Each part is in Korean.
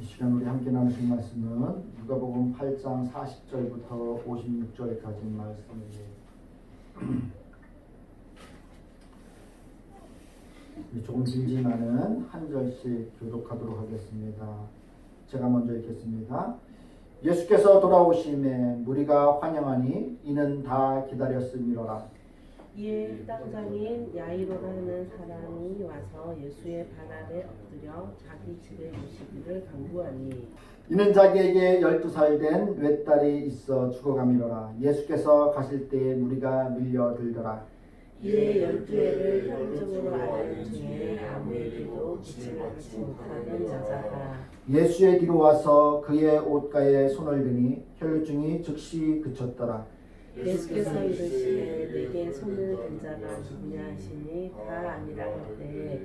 이 시간 우리 함께 나누실 말씀은 누가복음 8장 40절부터 56절까지 말씀입니다. 조금 길지만은 한 절씩 교독하도록 하겠습니다. 제가 먼저 읽겠습니다. 예수께서 돌아오심에 무리가 환영하니 이는 다 기다렸음이로라. 이에 회당장인 야이로라는 사람이 와서 예수의 발 아래 엎드려 자기 집에 모시기를 간구하니 이는 자기에게 12살 된 외딸이 있어 죽어가미로라. 예수께서 가실 때에 무리가 밀려들더라. 이에 12해를 혈증으로 앓는 중에 아무에게도 빛을 받지 못하는 여자가 예수의 뒤로 와서 그의 옷가에 손을 대니 혈증이 즉시 그쳤더라. 예수께서 이르시되 내게 손을 댄 자가 누구냐 하시니 다 아니라 할 때에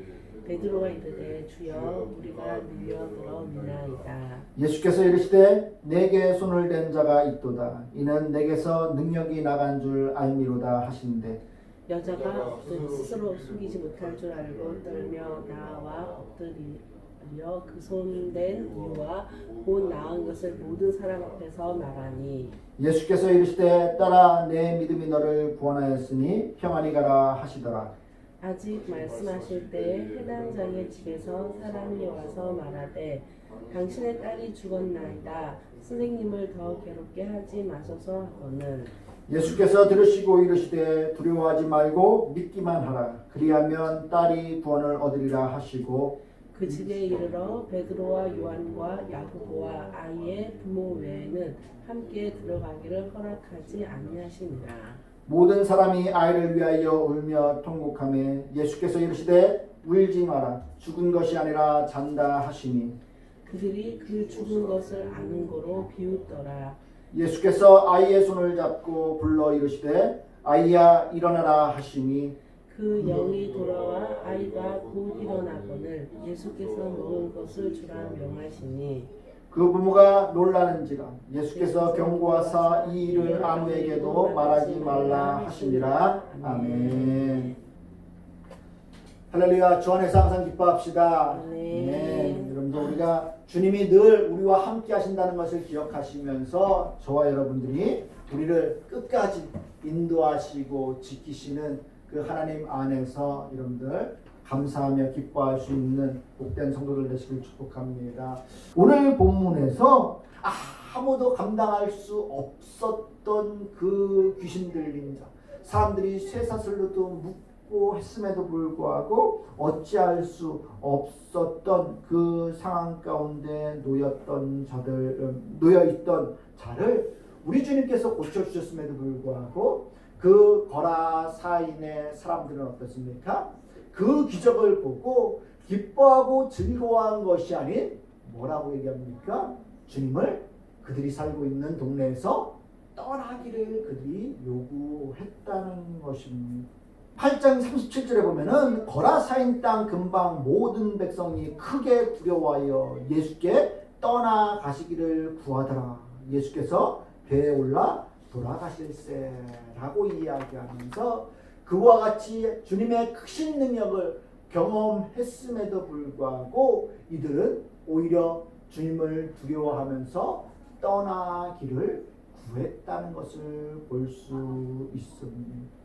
베드로가 이르되 주여 우리가 밀려들어 미나이다. 예수께서 이르시되 내게 손을 댄 자가 있도다. 이는 내게서 능력이 나간 줄 알미로다 하시는데 여자가 스스로 숨기지 못할 줄 알고 떨며 나와 엎드려 그 손댄 이유와 곧 나은 것을 모든 사람 앞에서 말하니 예수께서 이르시되 딸아 내 믿음이 너를 구원하였으니 평안히 가라 하시더라. 아직 말씀하실 때에 회당장의 집에서 사람이 와서 말하되 당신의 딸이 죽었나이다. 선생님을 더 괴롭게 하지 마소서 하거늘 예수께서 들으시고 이르시되 두려워하지 말고 믿기만 하라. 그리하면 딸이 구원을 얻으리라 하시고 그 집에 이르러 베드로와 요한과 야고보와 아이의 부모 외에는 함께 들어가기를 허락하지 아니하시니라. 모든 사람이 아이를 위하여 울며 통곡하며 예수께서 이르시되 울지 마라. 죽은 것이 아니라 잔다 하시니 그들이 그 죽은 것을 아는 거로 비웃더라. 예수께서 아이의 손을 잡고 불러 이르시되 아이야 일어나라 하시니 그 영이 돌아와 아이가 곧 일어나거늘 예수께서 먹은 것을 주라 명하시니 그 부모가 놀라는지라. 예수께서 경고하사 이 일을 아무에게도 말하지 말라 하시니라. 아멘. 할렐루야. 주 안에서 항상 기뻐합시다. 네. 여러분들 우리가 주님이 늘 우리와 함께 하신다는 것을 기억하시면서 저와 여러분들이 우리를 끝까지 인도하시고 지키시는 그 하나님 안에서 여러분들 감사하며 기뻐할 수 있는 복된 성도들 되시길 축복합니다. 오늘 본문에서 아무도 감당할 수 없었던 그 귀신 들린 자, 사람들이 쇠사슬로도 묶고 했음에도 불구하고 어찌할 수 없었던 그 상황 가운데 놓여있던 자를 우리 주님께서 고쳐주셨음에도 불구하고 그 거라사인의 사람들은 어떻습니까? 그 기적을 보고 기뻐하고 즐거워한 것이 아닌 뭐라고 얘기합니까? 주님을 그들이 살고 있는 동네에서 떠나기를 그들이 요구했다는 것입니다. 8장 37절에 보면은 거라사인 땅 근방 모든 백성이 크게 두려워하여 예수께 떠나가시기를 구하더라. 예수께서 배에 올라 돌아가실세라고 이야기하면서 그와 같이 주님의 크신 능력을 경험했음에도 불구하고 이들은 오히려 주님을 두려워하면서 떠나기를 구했다는 것을 볼 수 있습니다.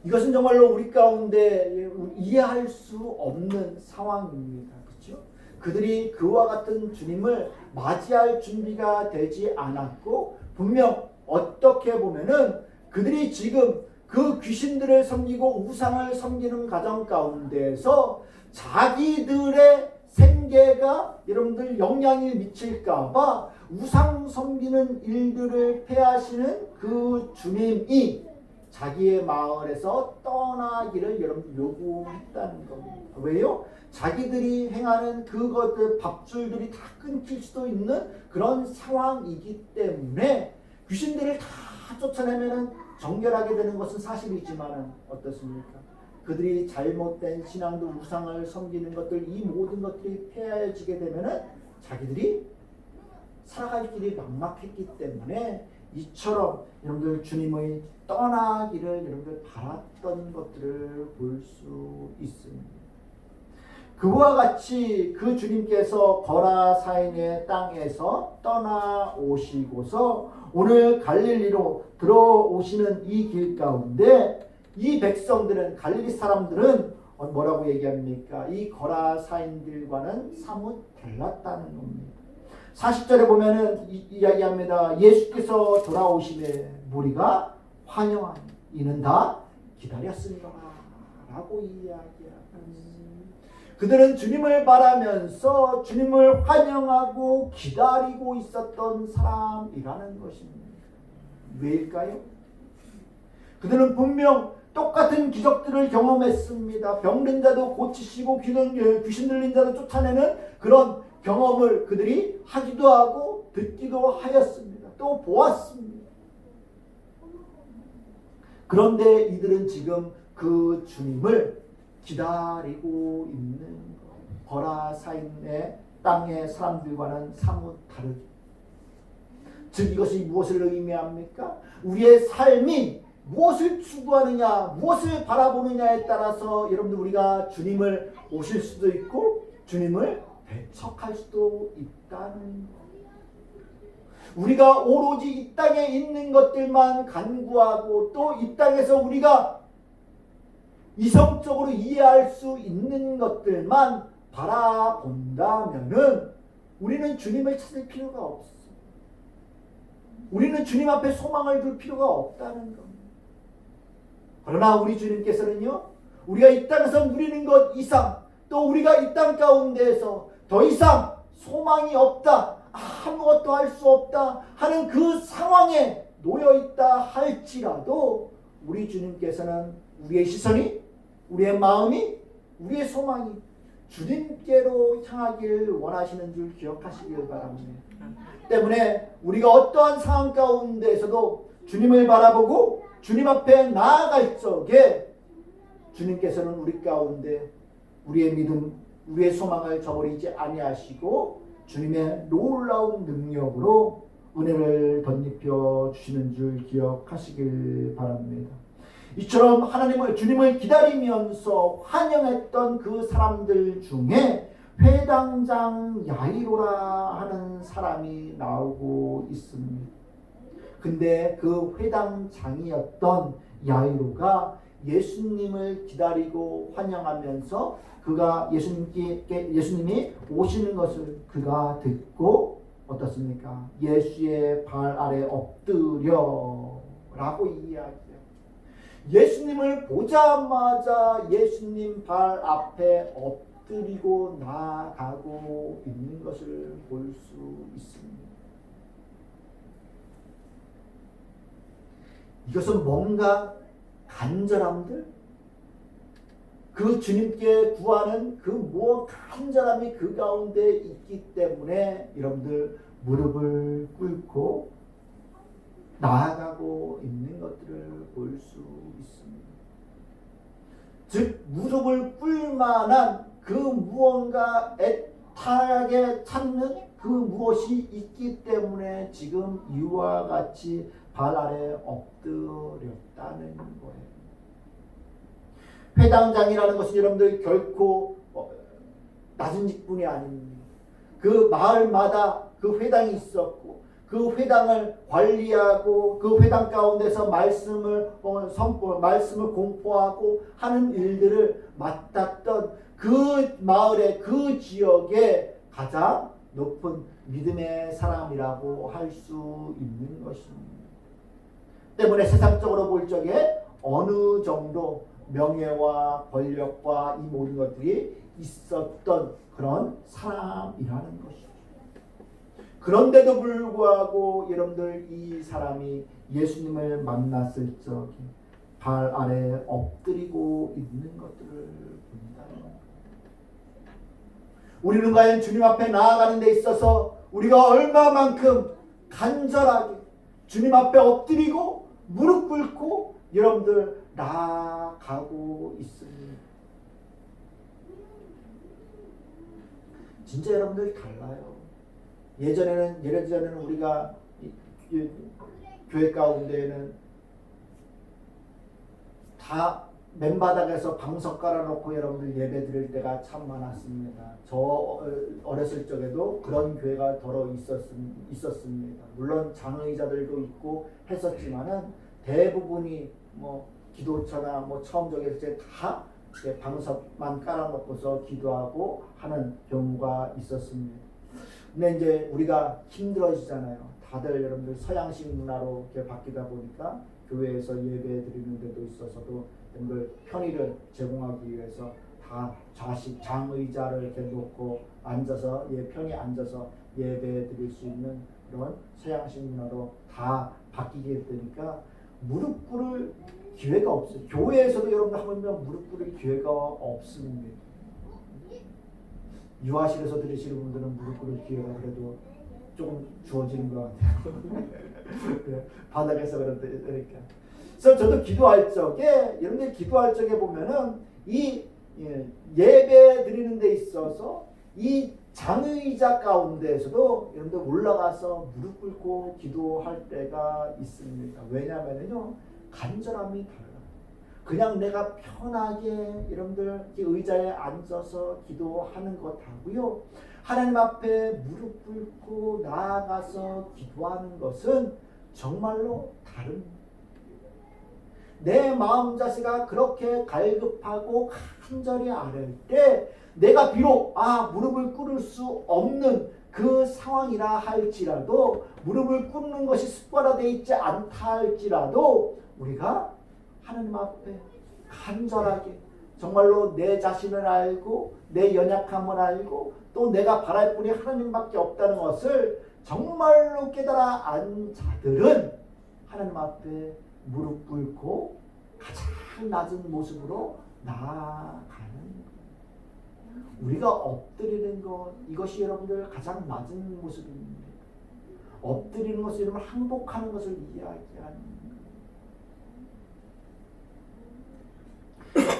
이것은 정말로 우리 가운데 이해할 수 없는 상황입니다. 그렇죠? 그들이 그와 같은 주님을 맞이할 준비가 되지 않았고 분명 어떻게 보면은 그들이 지금 그 귀신들을 섬기고 우상을 섬기는 가정 가운데서 자기들의 생계가 여러분들 영향을 미칠까봐 우상 섬기는 일들을 폐하시는 그 주님이 자기의 마을에서 떠나기를 여러분 요구했다는 겁니다. 왜요? 자기들이 행하는 그것들 밥줄들이 다 끊길 수도 있는 그런 상황이기 때문에 귀신들을 다 쫓아내면은 정결하게 되는 것은 사실이지만 어떻습니까? 그들이 잘못된 신앙도 우상을 섬기는 것들 이 모든 것들이 폐해지게 되면은 자기들이 살아갈 길이 막막했기 때문에 이처럼 여러분들 주님의 떠나기를 여러분들 바랐던 것들을 볼 수 있습니다. 그와 같이 그 주님께서 거라사인의 땅에서 떠나오시고서 오늘 갈릴리로 들어오시는 이 길 가운데 이 백성들은, 갈릴리 사람들은 뭐라고 얘기합니까? 이 거라사인들과는 사뭇 달랐다는 겁니다. 40절에 보면은 이야기합니다. 예수께서 돌아오심에 무리가 환영하니 이는 다 기다렸으니라 라고 이야기합니다. 그들은 주님을 바라면서 주님을 환영하고 기다리고 있었던 사람이라는 것입니다. 왜일까요? 그들은 분명 똑같은 기적들을 경험했습니다. 병든 자도 고치시고 귀신 들린 자도 쫓아내는 그런 경험을 그들이 하기도 하고 듣기도 하였습니다. 또 보았습니다. 그런데 이들은 지금 그 주님을 기다리고 있는 거예요. 거라사인의 땅의 사람들과는 사뭇 다르죠. 즉 이것이 무엇을 의미합니까? 우리의 삶이 무엇을 추구하느냐, 무엇을 바라보느냐에 따라서 여러분들 우리가 주님을 오실 수도 있고 주님을 배척할 수도 있다는 거예요. 우리가 오로지 이 땅에 있는 것들만 간구하고 또 이 땅에서 우리가 이성적으로 이해할 수 있는 것들만 바라본다면은 우리는 주님을 찾을 필요가 없어. 우리는 주님 앞에 소망을 둘 필요가 없다는 겁니다. 그러나 우리 주님께서는요, 우리가 이 땅에서 누리는 것 이상, 또 우리가 이 땅 가운데에서 더 이상 소망이 없다, 아무것도 할 수 없다 하는 그 상황에 놓여 있다 할지라도 우리 주님께서는 우리의 시선이, 우리의 마음이, 우리의 소망이 주님께로 향하길 원하시는 줄 기억하시길 바랍니다. 때문에 우리가 어떠한 상황 가운데에서도 주님을 바라보고 주님 앞에 나아갈 적에 주님께서는 우리 가운데 우리의 믿음, 우리의 소망을 저버리지 아니하시고 주님의 놀라운 능력으로 은혜를 덧입혀 주시는 줄 기억하시길 바랍니다. 이처럼 하나님을, 주님을 기다리면서 환영했던 그 사람들 중에 회당장 야이로라 하는 사람이 나오고 있습니다. 근데 그 회당장이었던 야이로가 예수님을 기다리고 환영하면서 그가 예수님이 오시는 것을 그가 듣고 어떻습니까? 예수의 발 아래 엎드려 라고 이야기해요. 예수님을 보자마자 예수님 발 앞에 엎드리고 나아가고 있는 것을 볼 수 있습니다. 이것은 뭔가 간절함들, 그 주님께 구하는 그 무엇 간절함이 그 가운데 있기 때문에 여러분들 무릎을 꿇고 나아가고 있는 것들을 볼 수 있습니다. 즉 무릎을 꿇만한 그 무언가 애타게 찾는 그 무엇이 있기 때문에 지금 이와 같이 발 아래 엎드렸다는 거예요. 회당장이라는 것은 여러분들 결코 낮은 직분이 아닙니다. 그 마을마다 그 회당이 있었고 그 회당을 관리하고 그 회당 가운데서 말씀을 공포하고 하는 일들을 맡았던 그 마을의 그 지역의 가장 높은 믿음의 사람이라고 할 수 있는 것입니다. 때문에 세상적으로 볼 적에 어느 정도 명예와 권력과 이 모든 것들이 있었던 그런 사람이라는 것이죠. 그런데도 불구하고 여러분들 이 사람이 예수님을 만났을 적에 발 아래 엎드리고 있는 것들을 본다는 겁니다. 우리는 과연 주님 앞에 나아가는 데 있어서 우리가 얼마만큼 간절하게 주님 앞에 엎드리고 무릎 꿇고 여러분들 나아가고 있습니다. 진짜 여러분들 달라요. 예전에는 우리가 교회 가운데에는 다 맨바닥에서 방석 깔아놓고 여러분들 예배 드릴 때가 참 많았습니다. 저 어렸을 적에도 그런 교회가 더러 있었습니다. 물론 장의자들도 있고 했었지만은 대부분이 뭐 기도처나 뭐 처음 적일 때 다 방석만 깔아놓고서 기도하고 하는 경우가 있었습니다. 근데 이제 우리가 힘들어지잖아요. 다들 여러분들 서양식 문화로 이렇게 바뀌다 보니까 교회에서 예배 드리는 데도 있어서도 여러분들 편의를 제공하기 위해서 다 좌식 장의자를 이렇게 놓고 앉아서 편히 앉아서 예배 드릴 수 있는 그런 서양식 문화로 다 바뀌게 되니까 무릎 꿇을 기회가 없어요. 교회에서도 여러분들 하면 무릎 꿇을 기회가 없습니다. 유아실에서 들으시는 분들은 무릎 꿇을 기회가 그래도 조금 주어지는 것 같아요. 바닥에서 그러니까. 그래서 저도 기도할 적에 여러분들 기도할 적에 보면은 이 예배 드리는 데 있어서 이 장의자 가운데에서도 여러분들 올라가서 무릎 꿇고 기도할 때가 있습니다. 왜냐하면요 간절함이 달라요. 그냥 내가 편하게 여러분들 의자에 앉아서 기도하는 것하고요 하나님 앞에 무릎 꿇고 나아가서 기도하는 것은 정말로 다릅니다. 내 마음 자세가 그렇게 갈급하고 간절히 아뢰일 때 내가 비록 무릎을 꿇을 수 없는 그 상황이라 할지라도 무릎을 꿇는 것이 습관화되어 있지 않다 할지라도 우리가 하나님 앞에 간절하게 정말로 내 자신을 알고 내 연약함을 알고 또 내가 바랄 뿐이 하나님밖에 없다는 것을 정말로 깨달아 안 자들은 하나님 앞에 무릎 꿇고 가장 낮은 모습으로 나아가는 거예요. 우리가 엎드리는 것 이것이 여러분들 가장 낮은 모습입니다. 엎드리는 것을 여러분 항복하는 것을 이야기하는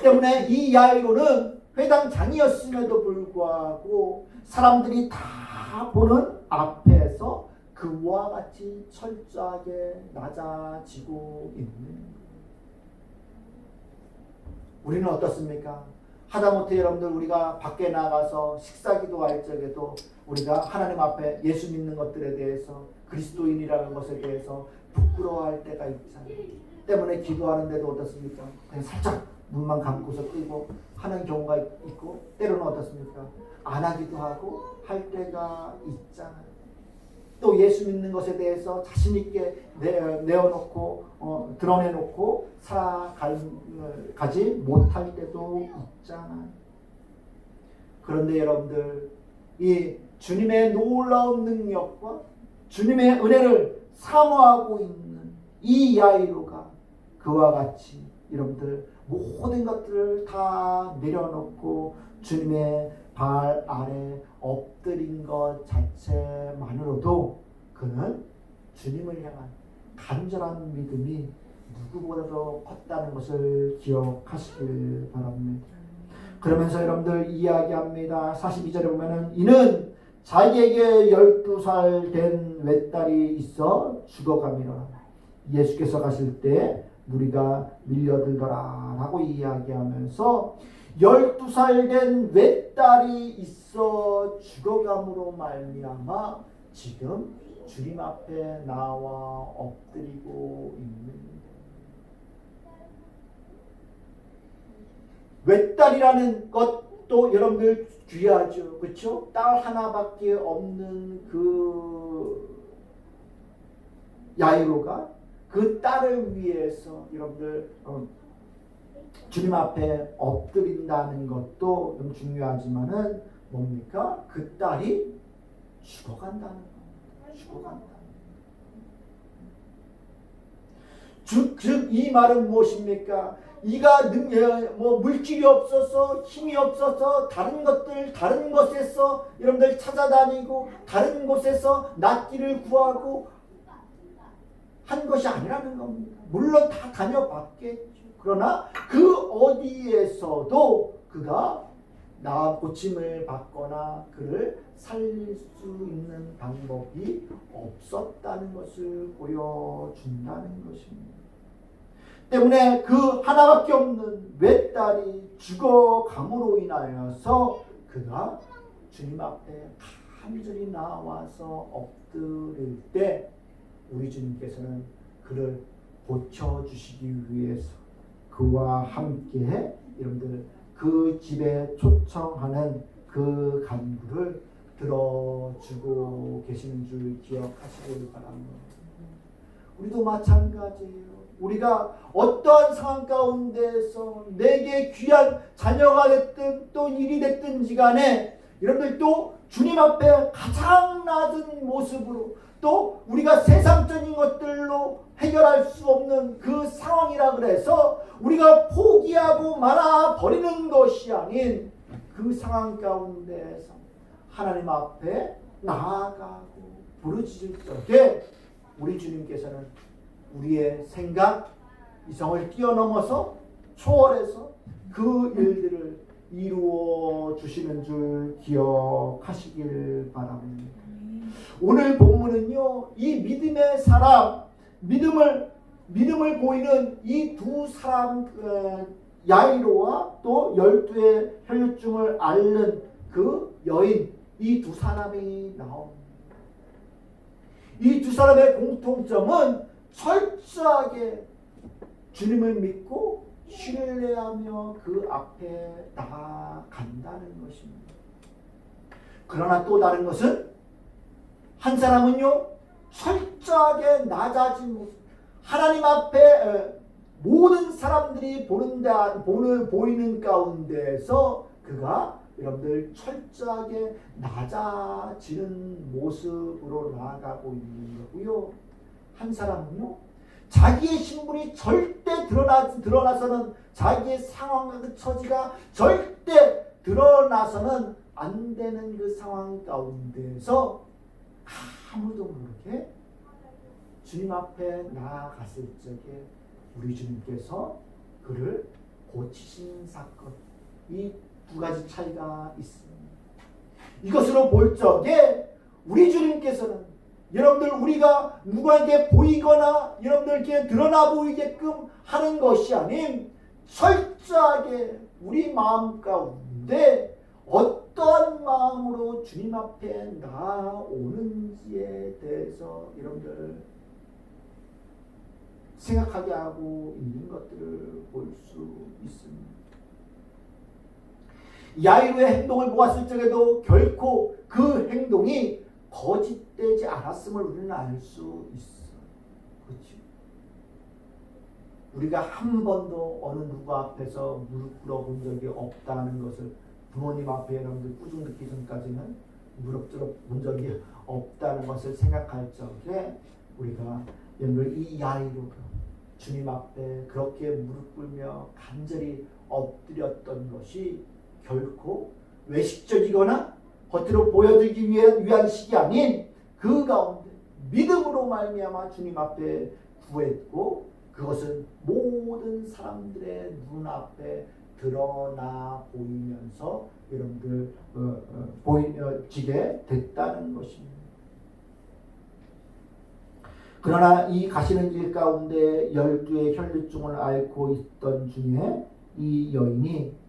때문에 이 야이로는 회당장이었음에도 불구하고 사람들이 다 보는 앞에서 그와 같이 철저하게 낮아지고 있는 거예요. 우리는 어떻습니까? 하다못해 여러분들 우리가 밖에 나가서 식사기도 할 적에도 우리가 하나님 앞에 예수 믿는 것들에 대해서 그리스도인이라는 것에 대해서 부끄러워할 때가 있잖아요. 때문에 기도하는데도 어떻습니까? 그냥 살짝 눈만 감고서 뜨고 하는 경우가 있고 때로는 어떻습니까? 안 하기도 하고 할 때가 있잖아요. 또 예수 믿는 것에 대해서 자신 있게 내어놓고 드러내놓고 살아가지 못할 때도 있잖아요. 그런데 여러분들 이 주님의 놀라운 능력과 주님의 은혜를 사모하고 있는 이 야이로가 그와 같이 여러분들 모든 것들을 다 내려놓고 주님의 발 아래 엎드린 것 자체만으로도 그는 주님을 향한 간절한 믿음이 누구보다도 컸다는 것을 기억하시길 바랍니다. 그러면서 여러분들 이야기합니다. 42절에 보면은 이는 자기에게 12살 된 외딸이 있어 죽어가미라. 예수께서 가실 때 무리가 밀려들더라 라고 이야기하면서 12살 된 외딸이 있어 죽어감으로 말미암아 지금 주님 앞에 나와 엎드리고 있는 외딸이라는 것도 여러분들 귀하죠. 그렇죠? 딸 하나밖에 없는 그 야이로가 그 딸을 위해서 여러분들 주님 앞에 엎드린다는 것도 너무 중요하지만은 뭡니까? 그 딸이 죽어간다는 겁니다. 죽어간다. 즉 이 말은 무엇입니까? 이가 물질이 없어서 힘이 없어서 다른 것에서 여러분들 찾아다니고 다른 곳에서 낫기를 구하고 한 것이 아니라는 겁니다. 물론 다 다녀봤겠죠. 그러나 그 어디에서도 그가 고침을 받거나 그를 살릴 수 있는 방법이 없었다는 것을 보여준다는 것입니다. 때문에 그 하나밖에 없는 외딸이 죽어감으로 인하여서 그가 주님 앞에 간절히 나와서 엎드릴 때 우리 주님께서는 그를 고쳐주시기 위해서 그와 함께 여러분들 그 집에 초청하는 그 간구를 들어주고 계시는 줄 기억하시길 바랍니다. 우리도 마찬가지예요. 우리가 어떠한 상황 가운데서 내게 귀한 자녀가 됐든 또 일이 됐든지 간에 여러분들 또 주님 앞에 가장 낮은 모습으로 또 우리가 세상적인 것들로 해결할 수 없는 그 상황이라 그래서 우리가 포기하고 말아 버리는 것이 아닌 그 상황 가운데서 하나님 앞에 나아가고 부르짖을 적에 우리 주님께서는 우리의 생각, 이성을 뛰어넘어서 초월해서 그 일들을 이루어 주시는 줄 기억하시길 바랍니다. 오늘 본문은요, 이 믿음의 사람, 믿음을 보이는 이 두 사람, 야이로와 또 12의 혈류증을 앓는 그 여인, 이 두 사람이 나옵니다. 이 두 사람의 공통점은 철저하게 주님을 믿고 신뢰하며 그 앞에 나아간다는 것입니다. 그러나 또 다른 것은 한 사람은요, 철저하게 낮아진 모습, 하나님 앞에 모든 사람들이 보이는 가운데서 그가 여러분들 철저하게 낮아지는 모습으로 나아가고 있는 거고요. 한 사람은요, 자기의 신분이 절대 드러나서는 자기의 상황과 그 처지가 절대 드러나서는 안 되는 그 상황 가운데서 아무도 모르게 주님 앞에 나아갔을 적에 우리 주님께서 그를 고치신 사건, 이 두 가지 차이가 있습니다. 이것으로 볼 적에 우리 주님께서는 여러분들 우리가 누구에게 보이거나 여러분들께 드러나 보이게끔 하는 것이 아닌 철저하게 우리 마음 가운데 어떤 마음으로 주님 앞에 나아오는지에 대해서 여러분들 생각하게 하고 있는 것들을 볼 수 있습니다. 야이로의 행동을 보았을 적에도 결코 그 행동이 거짓되지 않았음을 우리는 알 수 있어. 그렇지? 우리가 한 번도 어느 누구 앞에서 무릎 꿇어본 적이 없다는 것을 부모님 앞에 여러분들 꾸중 듣기 전까지는 무릎 꿇어본 적이 없다는 것을 생각할 적에 우리가 여러분들 이 야이로가 주님 앞에 그렇게 무릎 꿇며 간절히 엎드렸던 것이 결코 외식적이거나 겉으로 보여주기 위한 식이 아닌 그 가운데 믿음으로 말미암아 주님 앞에 구했고 그것은 모든 사람들의 눈앞에 드러나 보이면서 여러분들 보이지게 됐다는 것입니다. 그러나 이 가시는 길 가운데 12의 혈류증을 앓고 있던 중에 이 여인이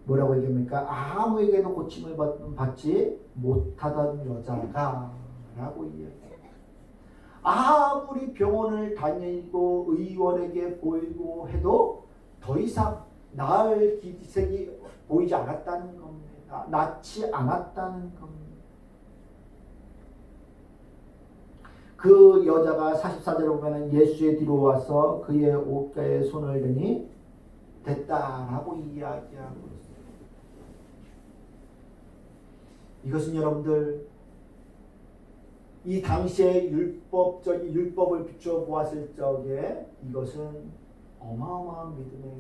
뭐라고 얘기합니까? 아무에게도 고침을 받지 못하던 여자가 라고 이야기해요. 아무리 병원을 다니고 의원에게 보이고 해도 더 이상 나을 기색이 보이지 않았다는 겁니다. 낫지 않았다는 겁니다. 그 여자가 44절에 보면 예수의 뒤로 와서 그의 옷가에 손을 대니 됐다라고 이야기하고 있습니다. 이것은 여러분들 이 당시의 율법을 비추어 보았을 적에 이것은 어마어마한 믿음의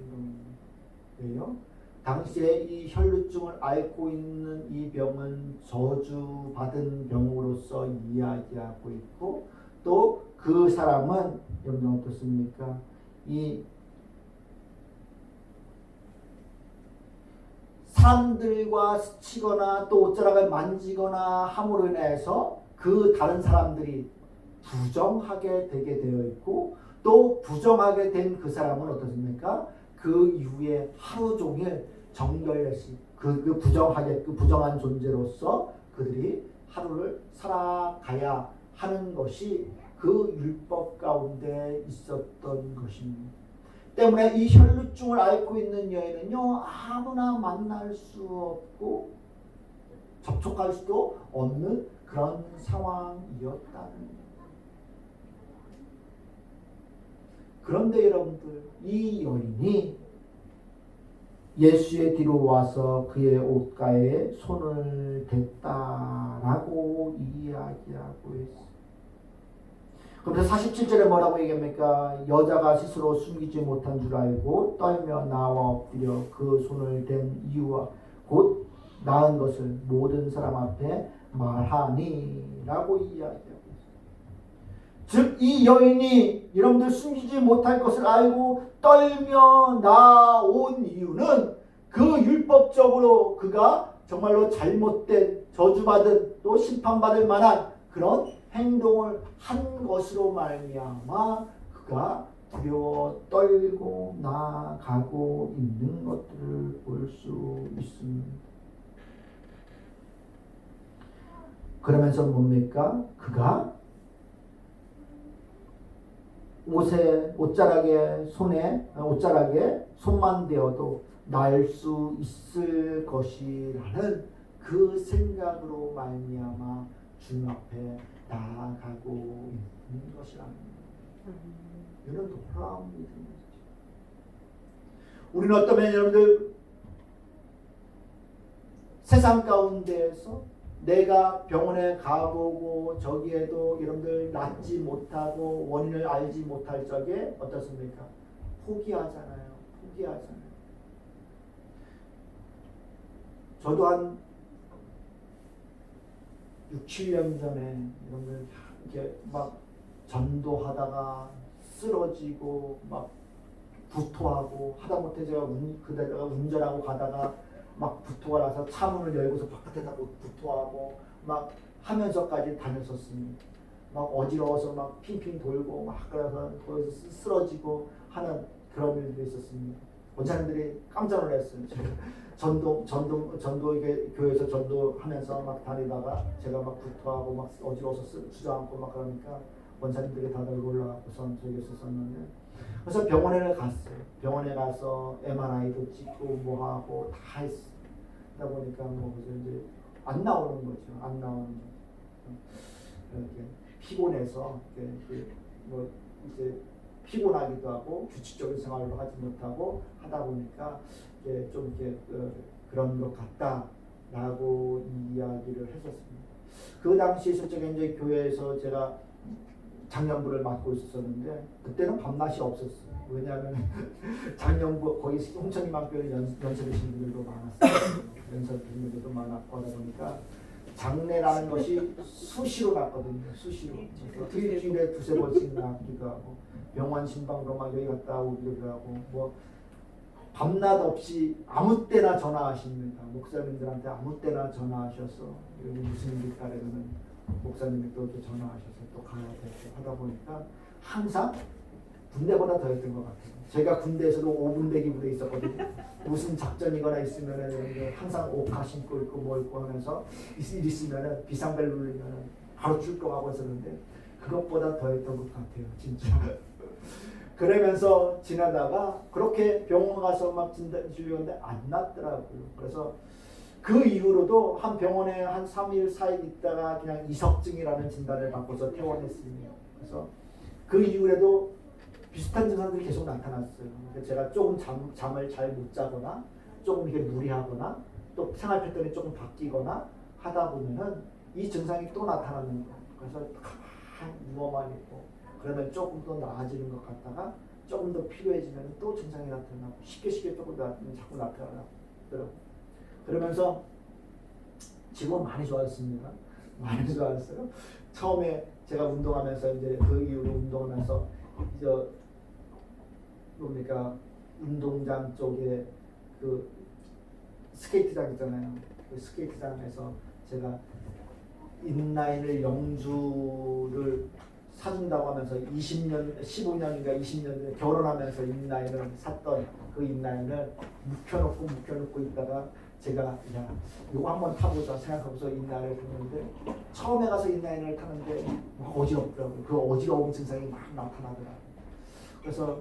행동이에요. 당시에 이 혈루증을 앓고 있는 이 병은 저주받은 병으로서 이야기하고 있고 또 그 사람은 여러분 어떻습니까? 이 사람들과 스치거나 또 옷자락을 만지거나 함으로 인해서 그 다른 사람들이 부정하게 되게 되어 있고 또 부정하게 된 그 사람은 어떻습니까? 그 이후에 하루 종일 정결례시 그 부정한 존재로서 그들이 하루를 살아가야 하는 것이 그 율법 가운데 있었던 것입니다. 때문에 이 혈루증을 앓고 있는 여인은요, 아무나 만날 수 없고 접촉할 수도 없는 그런 상황이었다는 거예요. 그런데 여러분들, 이 여인이 예수의 뒤로 와서 그의 옷가에 손을 댔다라고 이야기하고 있어요. 그런데 47절에 뭐라고 얘기합니까? 여자가 스스로 숨기지 못한 줄 알고 떨며 나와 엎드려 그 손을 댄 이유와 곧 나은 것을 모든 사람 앞에 말하니라고 이야기하고 있어요. 즉 이 여인이 여러분들 숨기지 못할 것을 알고 떨며 나온 이유는 그 율법적으로 그가 정말로 잘못된 저주받은 또 심판받을 만한 그런 행동을 한 것으로 말미암아 그가 두려워 떨고 나아가고 있는 것들을 볼 수 있습니다. 그러면서 뭡니까? 그가 옷자락에 손만 대어도 날 수 있을 것이라는 그 생각으로 말미암아 주님 앞에 나아가고 있는 것이랍니다. 이런 놀라운 믿음이죠. 우리는 어쩌면 여러분들 세상 가운데에서 내가 병원에 가보고 저기에도 여러분들 낫지 못하고 원인을 알지 못할 적에 어떻습니까? 포기하잖아요. 저도 한 6, 7년 전에 여러분들 이렇게 막 전도하다가 쓰러지고 막 구토하고 하다못해 제가 그대다가 운전하고 가다가 막 구토가 나서 차문을 열고서 바깥에다 구토하고 막 하면서까지 다녔었습니다. 막 어지러워서 막 핑핑 돌고 막 그래서 거기서 쓰러지고 하는 그런 일도 있었습니다. 원장님들이 깜짝 놀랐어요. 제가 전도 이게 교회에서 전도하면서 막 다니다가 제가 막 구토하고 막 어지러워서 주저앉고 막 그러니까 원장님들이 다들 올라가고선 저기 있었었는데 그래서 병원에 갔어요. 병원에 가서 MRI도 찍고 뭐 하고 다 했어. 그러다 보니까 뭐 이제 안 나오는 거죠. 안 나오는 거. 이렇게 피곤해서 뭐 이제 피곤하기도 하고 규칙적인 생활도 하지 못하고 하다 보니까 이제 좀 이렇게 그런 것 같다라고 이야기를 했었습니다. 그 당시에 실제로 이제 교회에서 제가 장년부를 맡고 있었는데 그때는 밤낮이 없었어요. 왜냐하면 장년부 거기 홍천이만교회 연설하신 분들도 많았어요. 연설하신 분들도 많았고 하다 보니까 장례라는 것이 수시로 났거든요. 수시로. 일주일에 두세 번씩 나기도 하고 병원 신방도 막 여기 갔다 오기도 하고 뭐 밤낮 없이 아무 때나 전화하십니다. 목사님들한테 아무 때나 전화하셔서 여기 무슨 일 있다 그러면 목사님이 또 이렇게 전화하셔서 또 가야 되고 하다 보니까 항상 군대보다 더 했던 것 같아요. 제가 군대에서도 5분 대기 부대에 있었거든요. 무슨 작전이거나 있으면은 항상 옷가 신고 있고 뭐 있고 하면서 일 있으면은 비상벨 울리면은 바로 출동하고 있었는데 그것보다 더 했던 것 같아요. 진짜. 그러면서 지나다가 그렇게 병원 가서 막 진단 주려는데 안 낫더라고요. 그래서 그 이후로도 한 병원에 한 3일, 4일 있다가 그냥 이석증이라는 진단을 받고서 퇴원했습니다. 그래서 그 이후에도 비슷한 증상들이 계속 나타났어요. 제가 조금 잠을 잘 못 자거나 조금 이렇게 무리하거나 또 생활 패턴이 조금 바뀌거나 하다 보면은 이 증상이 또 나타나는 거예요. 그래서 가만히 누워만 있고 그러면 조금 더 나아지는 것 같다가 조금 더 필요해지면 또 증상이 나타나고 쉽게 조금 자꾸 나타나더라고요. 그러면서 지금 많이 좋아졌습니다. 많이 좋아졌어요. 처음에 제가 운동하면서 이제 그 이후로 운동하면서 이제 뭡니까 운동장 쪽에 그 스케이트장 있잖아요. 그 스케이트장에서 제가 인라인을 영주를 사준다고 하면서 20년, 15년인가 20년 결혼하면서 인라인을 샀던 그 인라인을 묵혀놓고 있다가 제가 야 이거 한번 타보자 생각하고서 인라인을 탔는데 처음에 가서 인라인을 타는데 막 어지럽더라고요. 그 어지러움 증상이 막 나타나더라고요. 그래서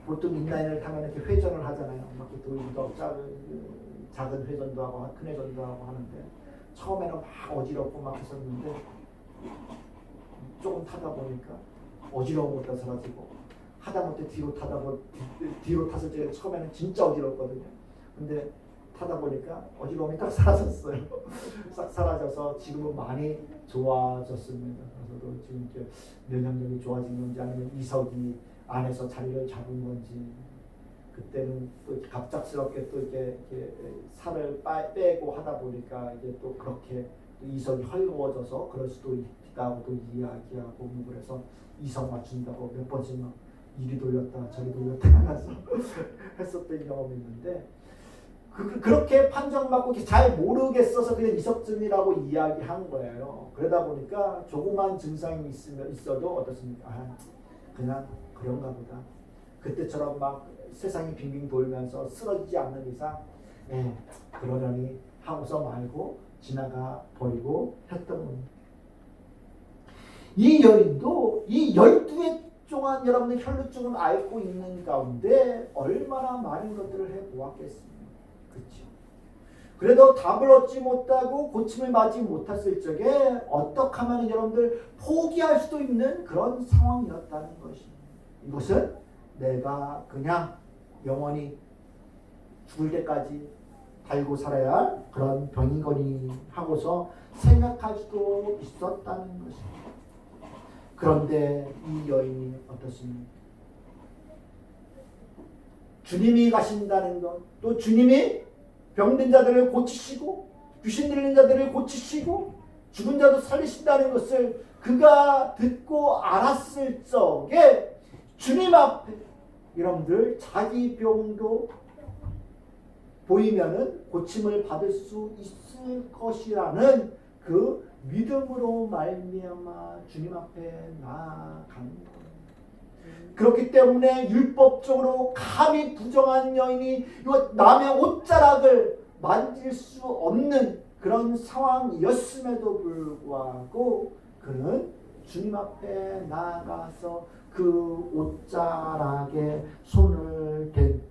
보통 인라인을 타면 이렇게 회전을 하잖아요. 막 또 작은 회전도 하고 큰 회전도 하고 하는데 처음에는 막 어지럽고 막 했었는데 조금 타다 보니까 어지러움부터 사라지고 하다못해 뒤로 탔을 때 처음에는 진짜 어지럽거든요. 근데 타다 보니까 어지러움이 딱 사라졌어요. 싹 사라져서 지금은 많이 좋아졌습니다. 그래서 지금 이렇게 면역력이 좋아진 건지 아니면 이석이 안에서 자리를 잡은 건지 그때는 또 갑작스럽게 또 이렇게 살을 빼고 하다 보니까 이제 또 그렇게 또 이석이 헐거워져서 그럴 수도 있다고도 이야기하고 그래서 이석 맞춘다고 몇 번씩 막 이리 돌렸다 저리 돌렸다 하면서 했었던 경험이 있는데 그렇게 판정받고 잘 모르겠어서 그냥 이석증이라고 이야기한 거예요. 그러다 보니까 조그만 증상이 있어도 어떻습니까? 그냥 그런가 보다. 그때처럼 막 세상이 빙빙 돌면서 쓰러지지 않는 이상 그러려니 하고서 말고 지나가 버리고 했던 겁니다. 이 여인도 이 12해 동안 여러분들 혈루증을 앓고 있는 가운데 얼마나 많은 것들을 해보았겠습니까? 그렇죠. 그래도 답을 얻지 못하고 고침을 받지 못했을 적에 어떻게 하면 여러분들 포기할 수도 있는 그런 상황이었다는 것입니다. 이것은 내가 그냥 영원히 죽을 때까지 달고 살아야 할 그런 병이거니 하고서 생각할 수도 있었다는 것입니다. 그런데 이 여인이 어떻습니까? 주님이 가신다는 것, 또 주님이 병든 자들을 고치시고 귀신 들린 자들을 고치시고 죽은 자도 살리신다는 것을 그가 듣고 알았을 적에 주님 앞에 여러분들 자기 병도 보이면은 고침을 받을 수 있을 것이라는 그 믿음으로 말미암아 주님 앞에 나아가는 거예요. 그렇기 때문에 율법적으로 감히 부정한 여인이 남의 옷자락을 만질 수 없는 그런 상황이었음에도 불구하고 그는 주님 앞에 나아가서 그 옷자락에 손을 댄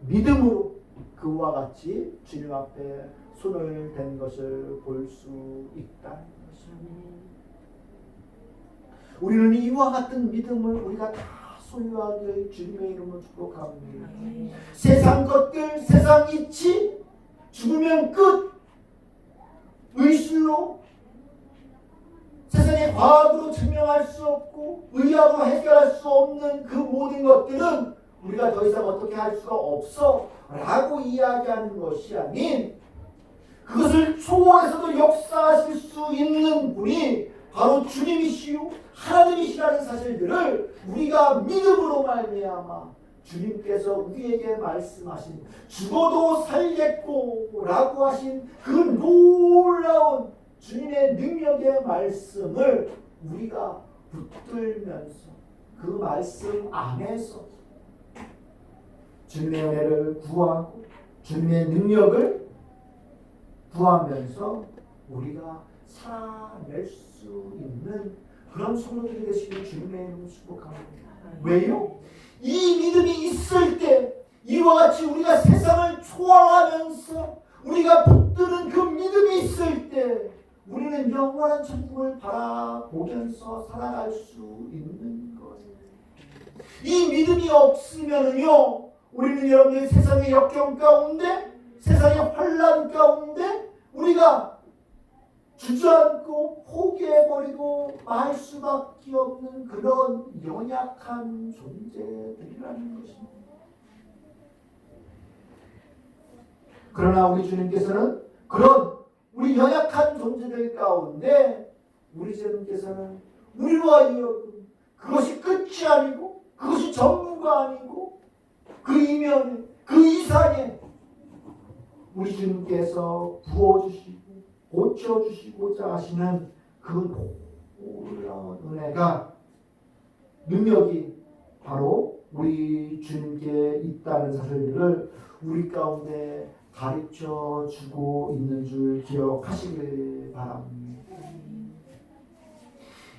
믿음으로 그와 같이 주님 앞에 손을 댄 것을 볼 수 있다는 것입니다. 우리는 이와 같은 믿음을 우리가 다 소유하길 주님의 이름으로 축복합니다. 세상 것들, 세상 이치, 죽으면 끝, 의술로 세상의 과학으로 증명할 수 없고 의학으로 해결할 수 없는 그 모든 것들은 우리가 더 이상 어떻게 할 수가 없어 라고 이야기하는 것이 아닌 그것을 초월해서도 역사하실 수 있는 분이 바로 주님이시요 하나님이시라는 사실들을 우리가 믿음으로 말미암아 주님께서 우리에게 말씀하신 죽어도 살겠고 라고 하신 그 놀라운 주님의 능력의 말씀을 우리가 붙들면서 그 말씀 안에서 주님의 은혜를 구하고 주님의 능력을 구하면서 우리가 살아낼 수 있는 그런 성도들이 되시길 주님의 이름으로 축복합니다. 왜요? 이 믿음이 있을 때 이와 같이 우리가 세상을 초월하면서 우리가 붙드는 그 믿음이 있을 때 우리는 영원한 천국을 바라보면서 살아갈 수 있는 거예요. 이 믿음이 없으면요 우리는 여러분들 세상의 역경 가운데 세상의 환란 가운데 우리가 주저앉고 포기해버리고 말 수밖에 없는 그런 연약한 존재들이라는 것입니다. 그러나 우리 주님께서는 그런 우리 연약한 존재들 가운데 우리 주님께서는 우리로 하여금 그것이 끝이 아니고 그것이 전부가 아니고 그 이면에 그 이상에 우리 주님께서 부어주시고 고쳐주시고자 하시는 그 놀라운 은혜가 능력이 바로 우리 주님께 있다는 사실을 우리 가운데 가르쳐 주고 있는 줄 기억하시길 바랍니다.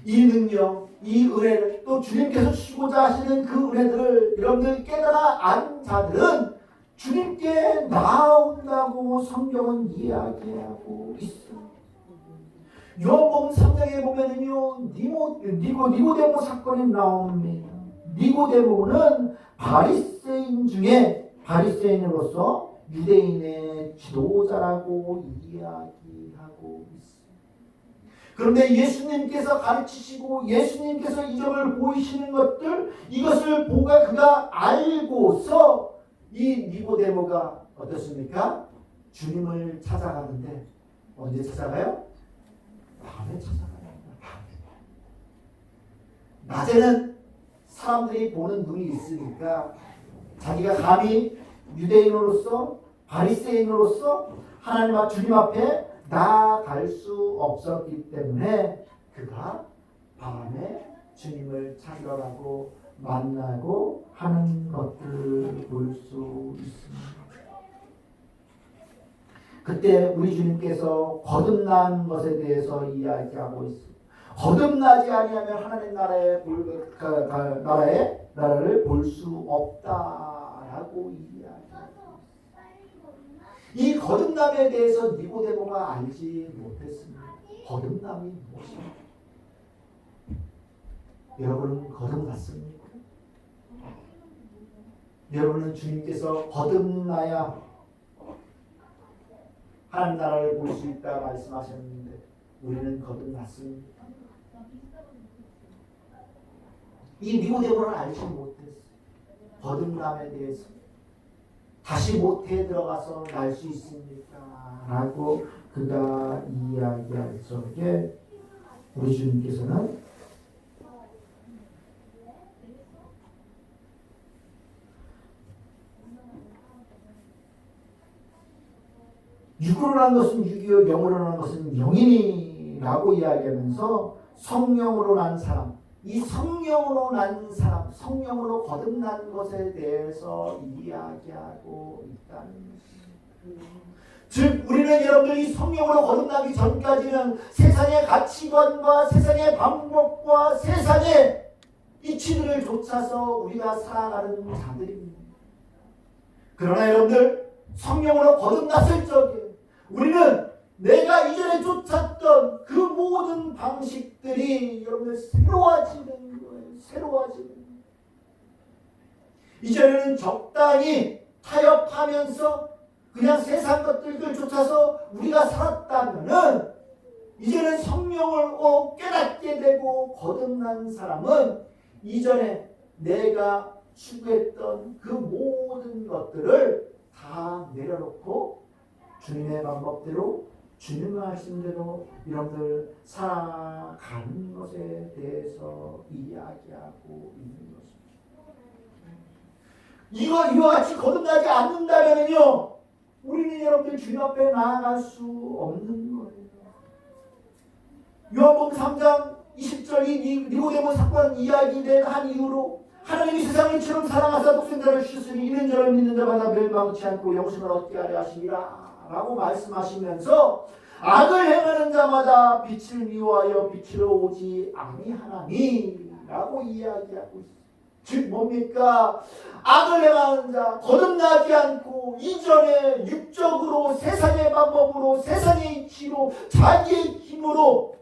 이 능력, 이 은혜를 또 주님께서 주시고자 하시는 그 은혜들을 여러분들 깨달아 안 자들은 주님께 나아온다고 성경은 이야기하고 있어요. 요한복음 3장에 보면은요, 니고데모 사건이 나옵니다. 니고데모는 바리새인 중에 바리새인으로서 유대인의 지도자라고 이야기하고 있습니다. 그런데 예수님께서 가르치시고 예수님께서 이 점을 보이시는 것들, 이것을 보가 그가 알고서 이 니고데모가 어떻습니까? 주님을 찾아가는데 언제 찾아가요? 밤에 찾아가요. 낮에는 사람들이 보는 눈이 있으니까 자기가 감히 유대인으로서 바리새인으로서 하나님 주님 앞에 나아갈 수 없었기 때문에 그가 밤에 주님을 찾으러 가고 만나고 하는 것들을 볼 수 있습니다. 그때 우리 주님께서 거듭난 것에 대해서 이야기하고 있습니다. 거듭나지 아니하면 하나님 나라를 볼 수 없다라고 이야기하고 있습니다. 이 거듭남에 대해서 니고데모가 알지 못했습니다. 거듭남이 무엇입니까? 여러분은 거듭났습니까? 여러분은 주님께서 거듭나야 하나님 나라를 볼 수 있다 말씀하셨는데 우리는 거듭났습니까? 이 니고데모는 알지 못했어요. 거듭남에 대해서 다시 모태에 들어가서 날 수 있습니까? 라고 그가 이야기할 적에 우리 주님께서는 육으로 난 것은 육이요 영으로 난 것은 영이니라고 이야기하면서 성령으로 난 사람, 이 성령으로 난 사람, 성령으로 거듭난 것에 대해서 이야기하고 있다는 것입니다. 즉 우리는 여러분들 이 성령으로 거듭나기 전까지는 세상의 가치관과 세상의 방법과 세상의 이치들을 좇아서 우리가 살아가는 자들입니다. 그러나 여러분들 성령으로 거듭났을 적에 우리는 내가 이전에 쫓았던 그 모든 방식들이 여러분들 새로워지는 거예요. 새로워지는 거예요. 이전에는 적당히 타협하면서 그냥 세상 것들을 쫓아서 우리가 살았다면은 이제는 성령을 깨닫게 되고 거듭난 사람은 이전에 내가 추구했던 그 모든 것들을 다 내려놓고 주님의 방법대로 주님의 말씀대로 여러분들 살아가는 것에 대해서 이야기하고 있는 것입니다. 이와 같이 거듭나지 않는다면요 우리는 여러분들 주님 앞에 나아갈 수 없는 거예요. 요한복음 3장 20절 이 니고데모 사건 이야기된 한 이후로 하나님이 세상을 이처럼 사랑하사 독생자를 주셨으니 이는 저를 믿는 자마다 멸망치 않고 영생을 얻게 하려 하시니라 라고 말씀하시면서 악을 행하는 자마다 빛을 미워하여 빛으로 오지 아니하나니 라고 이야기하고 있습니다. 즉 뭡니까? 악을 행하는 자, 거듭나지 않고 이전에 육적으로 세상의 방법으로 세상의 이치로 자기의 힘으로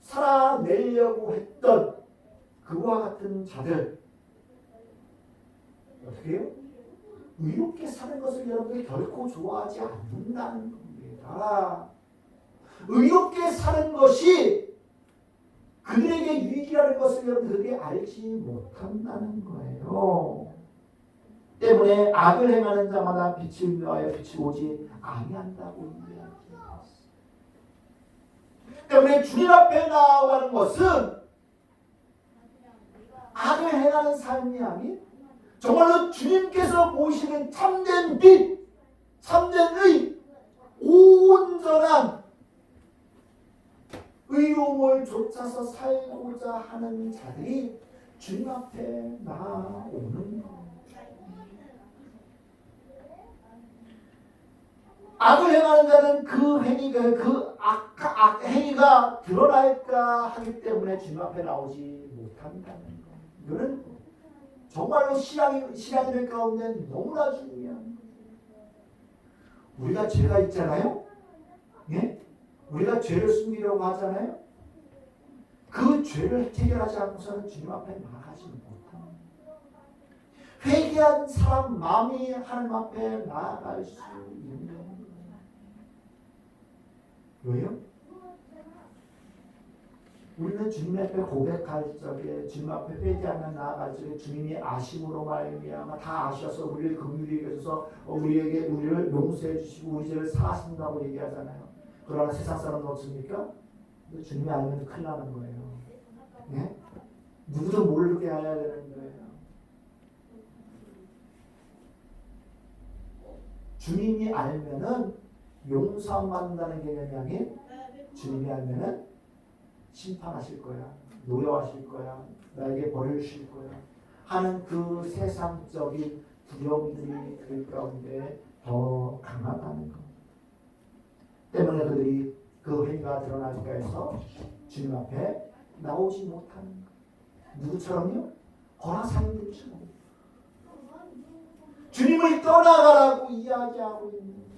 살아내려고 했던 그와 같은 자들 어떻게 해요? 의롭게 사는 것을 여러분들이 결코 좋아하지 않는다는 겁니다. 의롭게 사는 것이 그들에게 유익이라는 것을 여러분들이 알지 못한다는 거예요. 때문에 악을 행하는 자마다 빛을 미워하여 빛이 오지 아니한다고 이야기합니다. 때문에 주님 앞에 나아가는 것은 악을 행하는 삶이 아닌 정말로 주님께서 보시는 참된 빛, 참된 의, 온전한 의로움을 쫓아서 살고자 하는 자들이 주님 앞에 나오는 것. 악을 행하는 자는 그 행위가 드러날까 하기 때문에 주님 앞에 나오지 못한다는 것. 이거는 정말로 신앙인들 가운데 너무나 중요한 거예요. 우리가 죄가 있잖아요. 예? 우리가 죄를 숨기려고 하잖아요. 그 죄를 해결하지 않고서는 주님 앞에 나아가지 못합니다. 회개한 사람 마음이 하나님 앞에 나아갈 수 있는 거예요. 왜요? 우리는 주님 앞에 고백할 적에, 주님 앞에 회개하며 나아갈 적에 주님이 아심으로 말미암아 다 아셔서 우리를 긍휼히 여기셔서 우리를 용서해 주시고 우리 죄를 사하신다고 얘기하잖아요. 그러나 세상 사람은 없습니까? 주님이 알면 큰일 나는 거예요. 네? 누구도 모르게 해야 되는 거예요. 주님이 알면은 용서받는다는 개념이 아닌 주님이 알면은 심판하실 거야, 노여하실 거야, 나에게 벌을 주실 거야 하는 그 세상적인 두려움들이 그 가운데 더 강하다는 것 때문에 그들이 그 행위가 드러날까 해서 주님 앞에 나오지 못하는 것. 누구처럼요? 거라사님들처럼 주님을 떠나가라고 이야기하고 있는 거예요.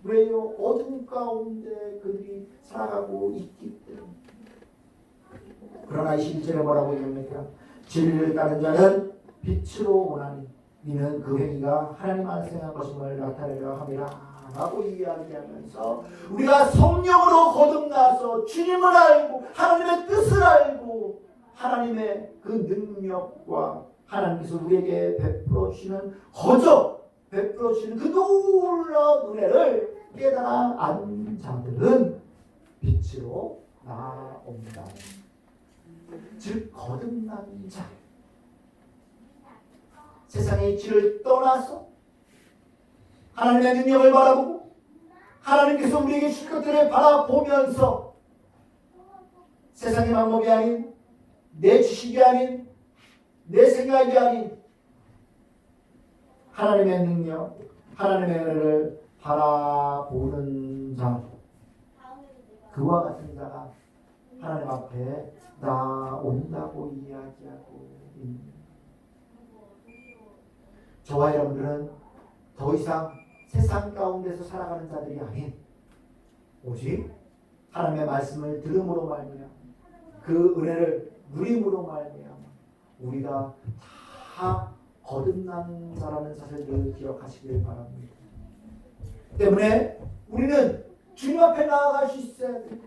왜요? 어둠 가운데 그들이 살아가고 있기 때문에. 그러나 21절에 뭐라고 얘기합니까? 진리를 따른 자는 빛으로 오나니 이는 그 행위가 하나님 안에서 행한 것임을 나타내려 함이라 라고 이야기하면서 우리가 성령으로 거듭나서 주님을 알고 하나님의 뜻을 알고 하나님의 그 능력과 하나님께서 우리에게 베풀어 주시는 베풀어 주시는 그 놀라운 은혜를 깨달아 안 자들은 빛으로 나온다. 즉 거듭난 자, 세상의 길을 떠나서 하나님의 능력을 바라보고 하나님께서 우리에게 주실 것들을 바라보면서 세상의 방법이 아닌 내 지식이 아닌 내 생각이 아닌 하나님의 능력, 하나님의 은혜를 바라보는 자, 그와 같은 자가 하나님 앞에 나온다고 이야기하고 있는 저와 여러분들은 더 이상 세상 가운데서 살아가는 자들이 아닌 오직 하나님의 말씀을 들음으로 말미암아 그 은혜를 누림으로 말미암아 우리가 다 거듭난 자라는 사실을 기억하시길 바랍니다. 때문에 우리는 주님 앞에 나아갈 수 있어야 돼요.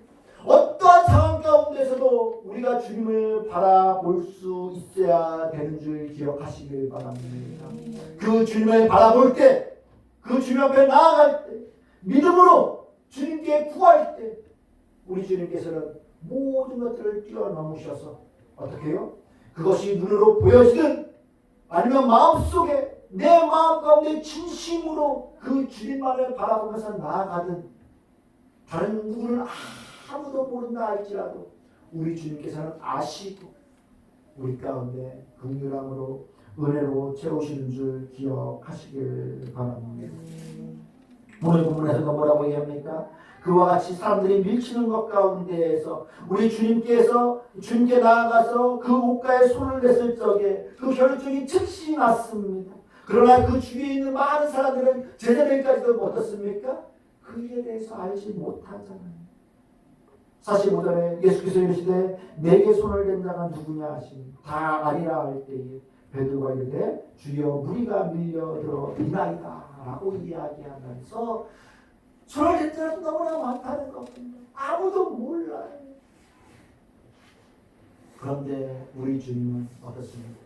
어떠한 상황 가운데서도 우리가 주님을 바라볼 수 있어야 되는 줄 기억하시길 바랍니다. 그 주님을 바라볼 때, 그 주님 앞에 나아갈 때, 믿음으로 주님께 구할 때 우리 주님께서는 모든 것들을 뛰어넘으셔서 어떻게 해요? 그것이 눈으로 보여지든 아니면 마음속에 내 마음 가운데 진심으로 그 주님만을 바라보면서 나아가든 다른 누구는 아무도 모른다 할지라도 우리 주님께서는 아시고 우리 가운데 긍휼함으로 은혜로 채우시는 줄 기억하시길 바랍니다. 오늘 본문에서 뭐라고 얘기합니까? 그와 같이 사람들이 밀치는 것 가운데에서 우리 주님께 나아가서 그 옷가에 손을 댔을 적에 그 혈중이 즉시 났습니다. 그러나 그 주위에 있는 많은 사람들은 제자들까지도 어떻습니까? 그 일에 대해서 알지 못하잖아요. 45절에 예수께서 이르시되 내게 손을 댄 자가 누구냐 하시니 다 아니라 할 때에 베드로가 이르되 주여 무리가 밀려들어 이나이다 라고 이야기하면서 손을 댄 자는 너무나 많다는 겁니다. 아무도 몰라요. 그런데 우리 주님은 어떻습니까?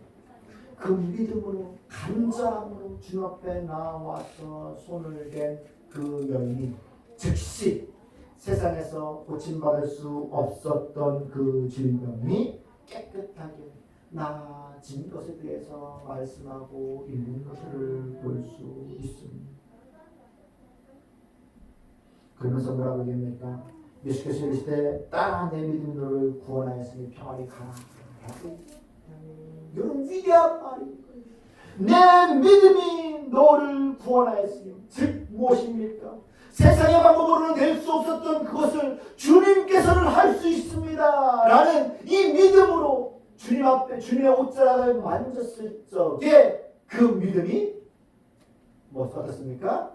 그 믿음으로 간절함으로 주님 앞에 나와서 손을 댄 그 여인이 즉시 세상에서 고침받을 수 없었던 그 질병이 깨끗하게 나아진 것에 대해서 말씀하고 있는 것을 볼 수 있습니다. 그러면서 뭐라고 얘기합니까? 예수께서 이르실 때 따라 내 믿음이 너를 구원하였으니 평안히 가라. 이런 위대한 말이 내 믿음이 너를 구원하였으니 즉 무엇입니까? 세상의 방법으로는 될 수 없었던 그것을 주님께서는 할 수 있습니다 라는 이 믿음으로 주님 앞에 주님의 옷자락을 만졌을 적에 그 믿음이 무엇을 얻었습니까?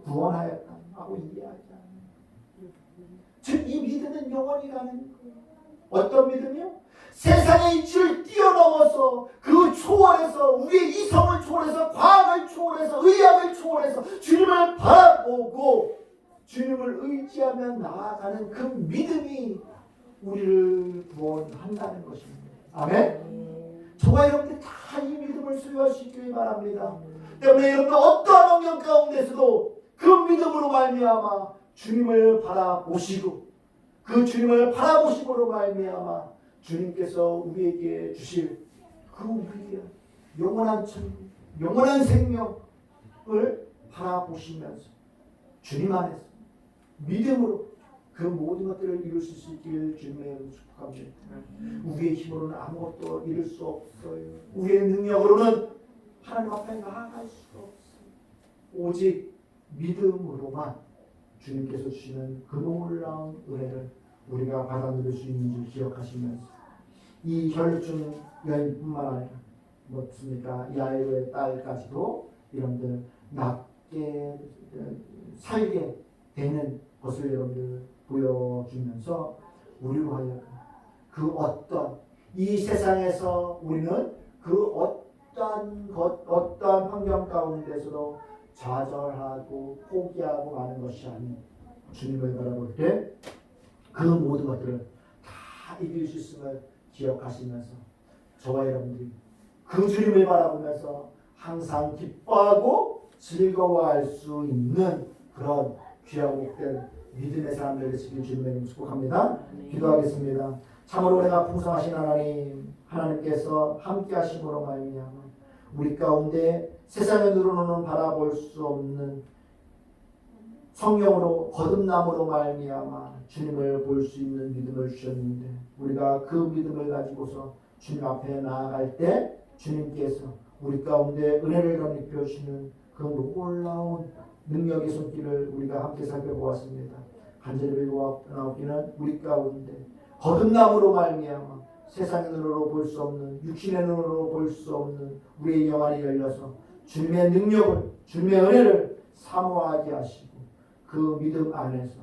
구원하였다고 이야기합니다. 즉 이 믿음은 영원히 가는 거예요. 어떤 믿음이요? 세상의 이치를 뛰어넘어서 그 초월해서 우리의 이성을 초월해서 과학을 초월해서 의학을 초월해서 주님을 바라보고 주님을 의지하며 나아가는 그 믿음이 우리를 구원한다는 것입니다. 아멘. 저와 여러분들 다 이 믿음을 소유할 수 있기를 바랍니다. 때문에 여러분 어떠한 환경 가운데서도 그 믿음으로 말미암아 주님을 바라보시고 그 주님을 바라보심으로 말미암아 주님께서 우리에게 주실 그 우리의 영원한 천국, 영원한 생명을 바라보시면서 주님 안에서 믿음으로 그 모든 것들을 이룰 수 있기를 주님의 이름으로 축복합니다. 우리의 힘으로는 아무것도 이룰 수 없어요. 우리의 능력으로는 하나님 앞에 나아갈 수가 없어요. 오직 믿음으로만 주님께서 주시는 그 놀라운 은혜를 우리가 받아 누릴 수 있는 줄 기억하시면서 이 혈중 여인뿐만 아니라 뭡니까? 야이로의 딸까지도 여러분들 낫게 살게 되는 것을 여러분들 보여주면서 우리로 하여금 그 어떤 이 세상에서 우리는 그 어떠한 환경 가운데서도 좌절하고 포기하고 마는 것이 아닌 주님을 바라볼 때 그 모든 것들을 다 이길 수 있음을 기억하시면서 저와 여러분들이 그 주님을 바라보면서 항상 기뻐하고 즐거워할 수 있는 그런 귀하고 복된 믿음의 사람들 되시길 주님의 이름으로 축복합니다. 기도하겠습니다. 참으로 은혜가 풍성하신 하나님, 하나님께서 함께 하심으로 말미암아 우리 가운데 세상의 눈으로는 바라볼 수 없는 성령으로 거듭남으로 말미암아 주님을 볼 수 있는 믿음을 주셨는데 우리가 그 믿음을 가지고서 주님 앞에 나아갈 때 주님께서 우리 가운데 은혜를 덧입혀 주시는 그 놀라운 능력의 손길을 우리가 함께 살펴보았습니다. 간절히 빌고나옵기는 우리 가운데 거듭남으로 말미암아 세상의 눈으로 볼 수 없는 육신의 눈으로 볼 수 없는 우리의 영안이 열려서 주님의 능력을 주님의 은혜를 사모하게 하시고 그 믿음 안에서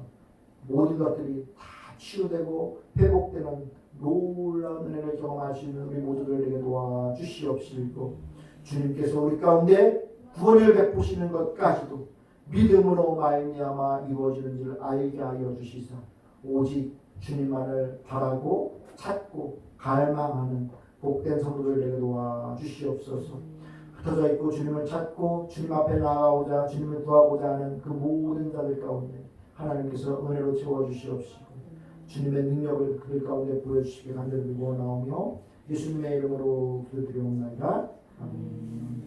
모든 것들이 다 치유되고 회복되는 놀라운 은혜를 경험할 수 있는 우리 모두들에게 도와주시옵시고 주님께서 우리 가운데 구원을 베푸시는 것까지도 믿음으로 말미암아 이루어지는 줄 알게 하여 주시사 오직 주님만을 바라고 찾고 갈망하는 복된 성도들에게 도와주시옵소서. 흩어져 있고 주님을 찾고 주님 앞에 나아오자 주님을 구하고자 하는 그 모든 자들 가운데 하나님께서 은혜로 채워주시옵시고 주님의 능력을 그들 가운데 보여주시기 간절히 원하오며 예수님의 이름으로 기도드리옵나이다. 아멘.